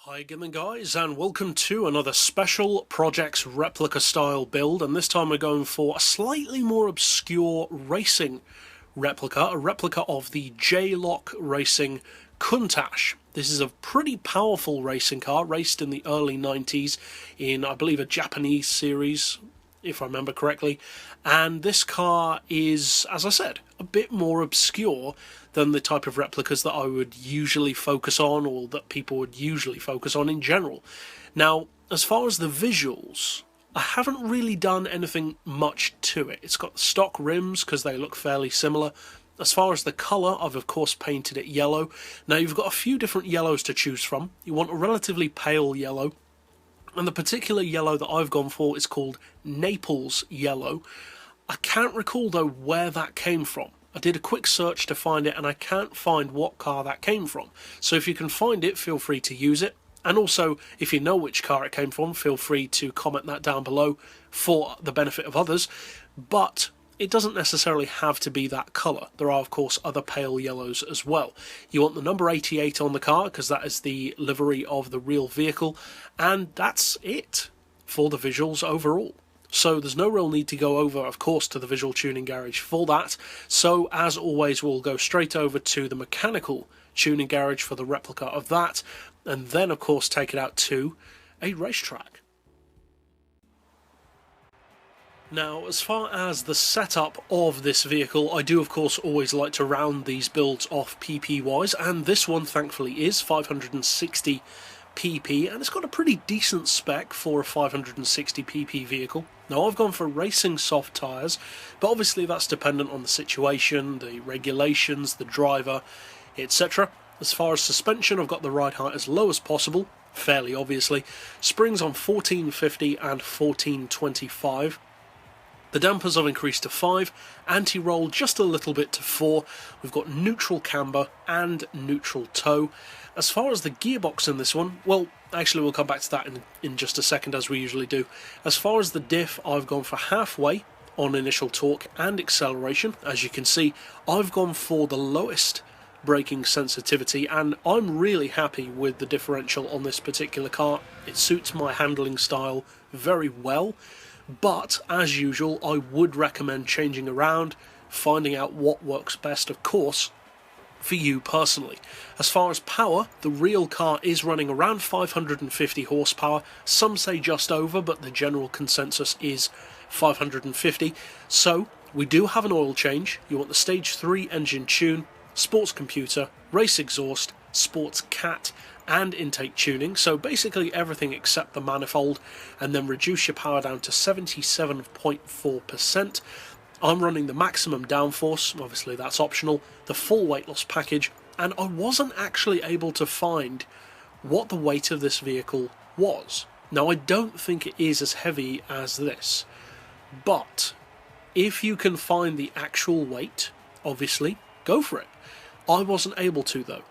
Hi again guys, and welcome to another special Projects Replica style build, and this time we're going for a slightly more obscure racing replica, a replica of the JLOC racing Countach. This is a pretty powerful racing car, raced in the early 90s in, I believe, a Japanese series, if I remember correctly, and this car is, as I said, a bit more obscure than the type of replicas that I would usually focus on, or that people would usually focus on in general. Now, as far as the visuals, I haven't really done anything much to it. It's got stock rims because they look fairly similar. As far as the colour, I've of course painted it yellow. Now you've got a few different yellows to choose from. You want a relatively pale yellow, and the particular yellow that I've gone for is called Naples yellow. I can't recall though where that came from. I did a quick search to find it and I can't find what car that came from. So if you can find it, feel free to use it. And also, if you know which car it came from, feel free to comment that down below for the benefit of others. But it doesn't necessarily have to be that colour. There are, of course, other pale yellows as well. You want the number 88 on the car because that is the livery of the real vehicle. And that's it for the visuals overall. So there's no real need to go over, of course, to the visual tuning garage for that. So as always, we'll go straight over to the mechanical tuning garage for the replica of that, and then of course take it out to a racetrack. Now, as far as the setup of this vehicle, I do of course always like to round these builds off PP wise, and this one thankfully is 560 PP, and it's got a pretty decent spec for a 560 PP vehicle. Now I've gone for racing soft tyres, but obviously that's dependent on the situation, the regulations, the driver, etc. As far as suspension, I've got the ride height as low as possible, fairly obviously. Springs on 1450 and 1425. The dampers I've increased to 5, anti-roll just a little bit to 4. We've got neutral camber and neutral toe. As far as the gearbox in this one, well, actually we'll come back to that in just a second, as we usually do. As far as the diff, I've gone for halfway on initial torque and acceleration. As you can see, I've gone for the lowest braking sensitivity, and I'm really happy with the differential on this particular car. It suits my handling style very well. But, as usual, I would recommend changing around, finding out what works best, of course, for you personally. As far as power, the real car is running around 550 horsepower. Some say just over, but the general consensus is 550. So, we do have an oil change. You want the Stage 3 engine tune, sports computer, race exhaust, sports cat, and intake tuning, so basically everything except the manifold, and then reduce your power down to 77.4%. I'm running the maximum downforce, obviously that's optional, the full weight loss package, and I wasn't actually able to find what the weight of this vehicle was. Now I don't think it is as heavy as this, but if you can find the actual weight, obviously, go for it. I wasn't able to though.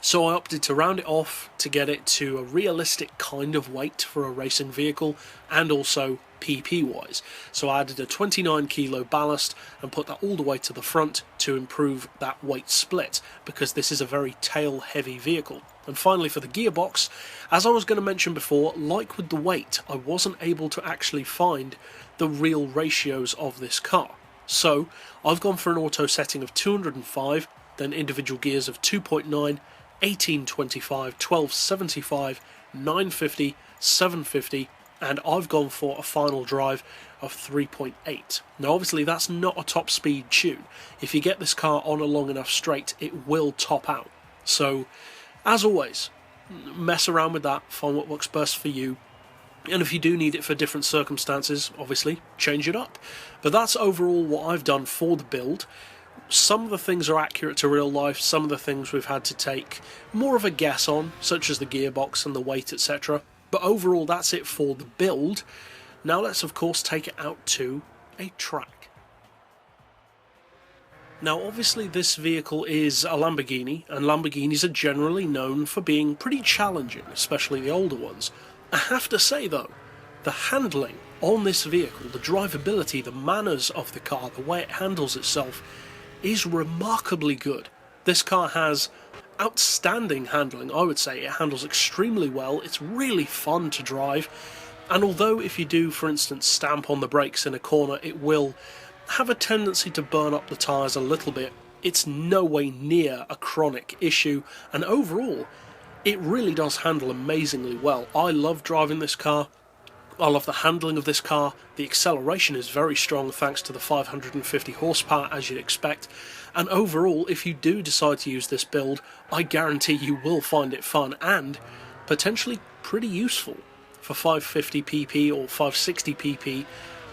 So I opted to round it off to get it to a realistic kind of weight for a racing vehicle, and also PP wise. So I added a 29 kilo ballast and put that all the way to the front to improve that weight split, because this is a very tail heavy vehicle. And finally, for the gearbox, as I was going to mention before, like with the weight, I wasn't able to actually find the real ratios of this car. So I've gone for an auto setting of 205, then individual gears of 2.9, 1825, 1275, 950, 750, and I've gone for a final drive of 3.8. Now obviously that's not a top speed tune. If you get this car on a long enough straight, it will top out. So as always, mess around with that, find what works best for you, and if you do need it for different circumstances, obviously change it up. But that's overall what I've done for the build. Some of the things are accurate to real life, some of the things we've had to take more of a guess on, such as the gearbox and the weight, etc. But overall, that's it for the build. Now let's of course take it out to a track. Now obviously this vehicle is a Lamborghini, and Lamborghinis are generally known for being pretty challenging, especially the older ones. I have to say though, the handling on this vehicle, the drivability, the manners of the car, the way it handles itself, is remarkably good. This car has outstanding handling, I would say. It handles extremely well, it's really fun to drive, and although if you do, for instance, stamp on the brakes in a corner, it will have a tendency to burn up the tyres a little bit, it's no way near a chronic issue, and overall, it really does handle amazingly well. I love driving this car. I love the handling of this car. The acceleration is very strong thanks to the 550 horsepower, as you'd expect. And overall, if you do decide to use this build, I guarantee you will find it fun and potentially pretty useful for 550 pp or 560 pp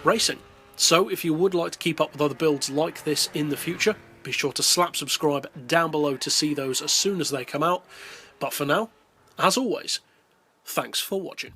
racing. So if you would like to keep up with other builds like this in the future, be sure to slap subscribe down below to see those as soon as they come out. But for now, as always, thanks for watching.